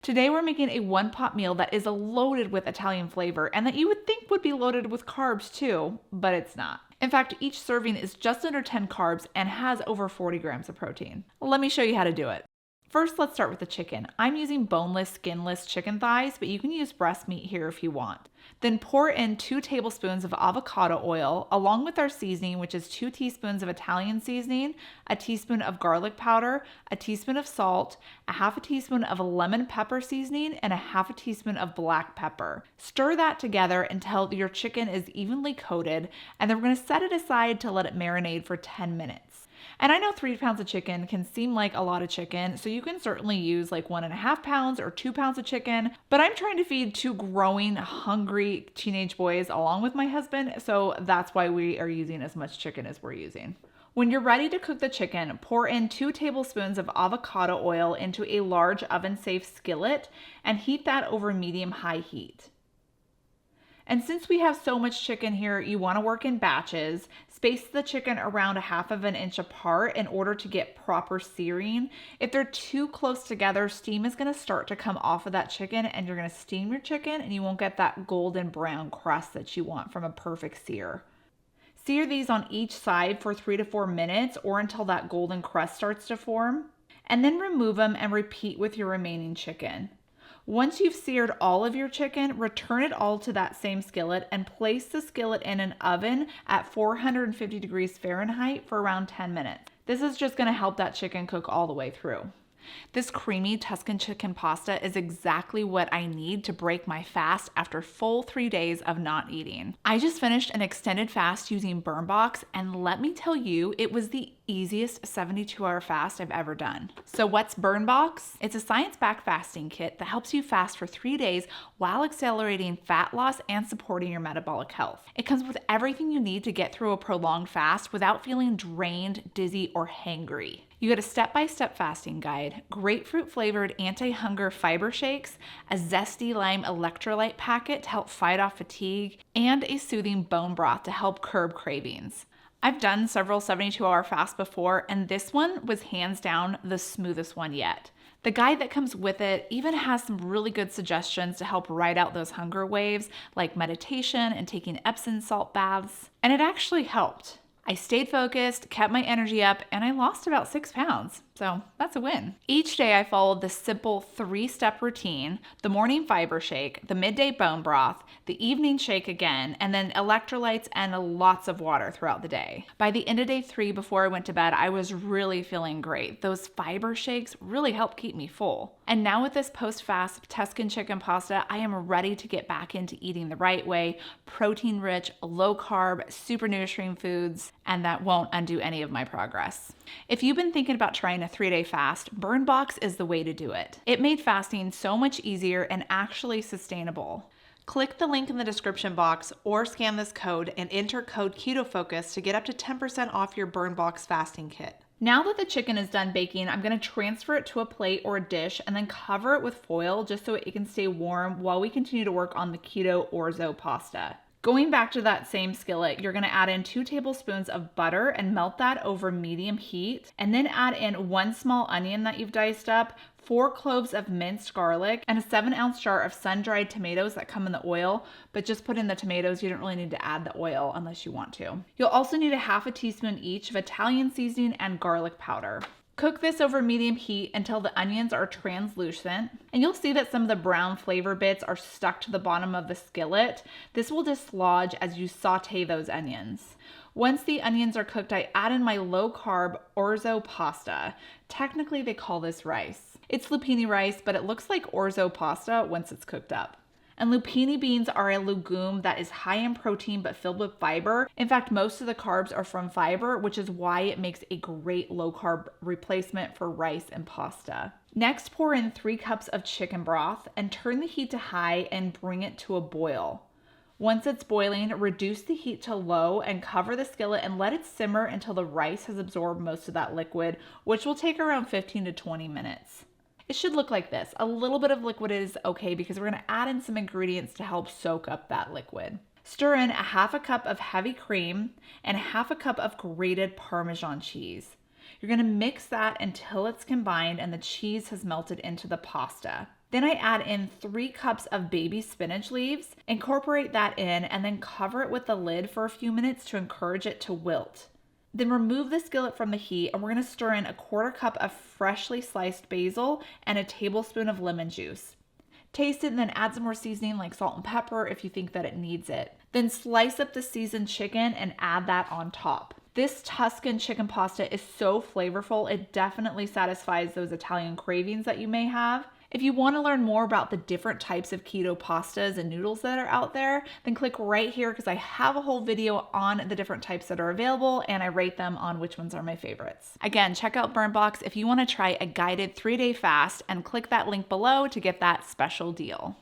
Today we're making a one-pot meal that is loaded with Italian flavor and that you would think would be loaded with carbs too, but it's not. In fact, each serving is just under 10 carbs and has over 40 grams of protein. Let me show you how to do it. First, let's start with the chicken. I'm using boneless, skinless chicken thighs, but you can use breast meat here if you want. Then pour in 2 tablespoons of avocado oil, along with our seasoning, which is 2 teaspoons of Italian seasoning, a teaspoon of garlic powder, a teaspoon of salt, a half a teaspoon of lemon pepper seasoning, and a half a teaspoon of black pepper. Stir that together until your chicken is evenly coated, and then we're going to set it aside to let it marinate for 10 minutes. And I know 3 pounds of chicken can seem like a lot of chicken, so you can certainly use like 1.5 pounds or 2 pounds of chicken, but I'm trying to feed 2 growing, hungry teenage boys along with my husband, so that's why we are using as much chicken as we're using. When you're ready to cook the chicken, pour in 2 tablespoons of avocado oil into a large oven-safe skillet and heat that over medium-high heat. And since we have so much chicken here, you want to work in batches. Space the chicken around 1/2 inch apart in order to get proper searing. If they're too close together, steam is going to start to come off of that chicken and you're going to steam your chicken and you won't get that golden brown crust that you want from a perfect sear. Sear these on each side for 3 to 4 minutes or until that golden crust starts to form. And then remove them and repeat with your remaining chicken. Once you've seared all of your chicken, return it all to that same skillet and place the skillet in an oven at 450 degrees Fahrenheit for around 10 minutes. This is just going to help that chicken cook all the way through. This creamy Tuscan chicken pasta is exactly what I need to break my fast after full 3 days of not eating. I just finished an extended fast using BurnBox, and let me tell you, it was the easiest 72-hour fast I've ever done. So what's BurnBox? It's a science-backed fasting kit that helps you fast for 3 days while accelerating fat loss and supporting your metabolic health. It comes with everything you need to get through a prolonged fast without feeling drained, dizzy, or hangry. You get a step-by-step fasting guide, grapefruit-flavored anti-hunger fiber shakes, a zesty lime electrolyte packet to help fight off fatigue, and a soothing bone broth to help curb cravings. I've done several 72-hour fasts before, and this one was hands down the smoothest one yet. The guide that comes with it even has some really good suggestions to help ride out those hunger waves, like meditation and taking Epsom salt baths, and it actually helped. I stayed focused, kept my energy up, and I lost about 6 pounds. So that's a win. Each day I followed the simple 3-step routine: the morning fiber shake, the midday bone broth, the evening shake again, and then electrolytes and lots of water throughout the day. By the end of day 3, before I went to bed, I was really feeling great. Those fiber shakes really helped keep me full. And now with this post-fast Tuscan chicken pasta, I am ready to get back into eating the right way, protein-rich, low-carb, super nourishing foods, and that won't undo any of my progress. If you've been thinking about trying a 3-day fast, BurnBox is the way to do it. It made fasting so much easier and actually sustainable. Click the link in the description box or scan this code and enter code KetoFocus to get up to 10% off your BurnBox fasting kit. Now that the chicken is done baking, I'm going to transfer it to a plate or a dish and then cover it with foil just so it can stay warm while we continue to work on the keto orzo pasta. Going back to that same skillet, you're going to add in 2 tablespoons of butter and melt that over medium heat, and then add in 1 small onion that you've diced up, 4 cloves of minced garlic, and a 7-ounce jar of sun-dried tomatoes that come in the oil, but just put in the tomatoes. You don't really need to add the oil unless you want to. You'll also need a half a teaspoon each of Italian seasoning and garlic powder. Cook this over medium heat until the onions are translucent, and you'll see that some of the brown flavor bits are stuck to the bottom of the skillet. This will dislodge as you saute those onions. Once the onions are cooked, I add in my low-carb orzo pasta. Technically, they call this rice. It's lupini rice, but it looks like orzo pasta once it's cooked up. And lupini beans are a legume that is high in protein but filled with fiber. In fact, most of the carbs are from fiber, which is why it makes a great low-carb replacement for rice and pasta. Next, pour in 3 cups of chicken broth and turn the heat to high and bring it to a boil. Once it's boiling, reduce the heat to low and cover the skillet and let it simmer until the rice has absorbed most of that liquid, which will take around 15 to 20 minutes. It should look like this. A little bit of liquid is okay because we're going to add in some ingredients to help soak up that liquid. Stir in a half a cup of heavy cream and a half a cup of grated Parmesan cheese. You're going to mix that until it's combined and the cheese has melted into the pasta. Then I add in 3 cups of baby spinach leaves, incorporate that in, and then cover it with the lid for a few minutes to encourage it to wilt. Then remove the skillet from the heat, and we're going to stir in a 1/4 cup of freshly sliced basil and a tablespoon of lemon juice. Taste it and then add some more seasoning like salt and pepper if you think that it needs it. Then slice up the seasoned chicken and add that on top. This Tuscan chicken pasta is so flavorful, it definitely satisfies those Italian cravings that you may have. If you want to learn more about the different types of keto pastas and noodles that are out there, then click right here because I have a whole video on the different types that are available and I rate them on which ones are my favorites. Again, check out Burn Box if you want to try a guided 3-day fast and click that link below to get that special deal.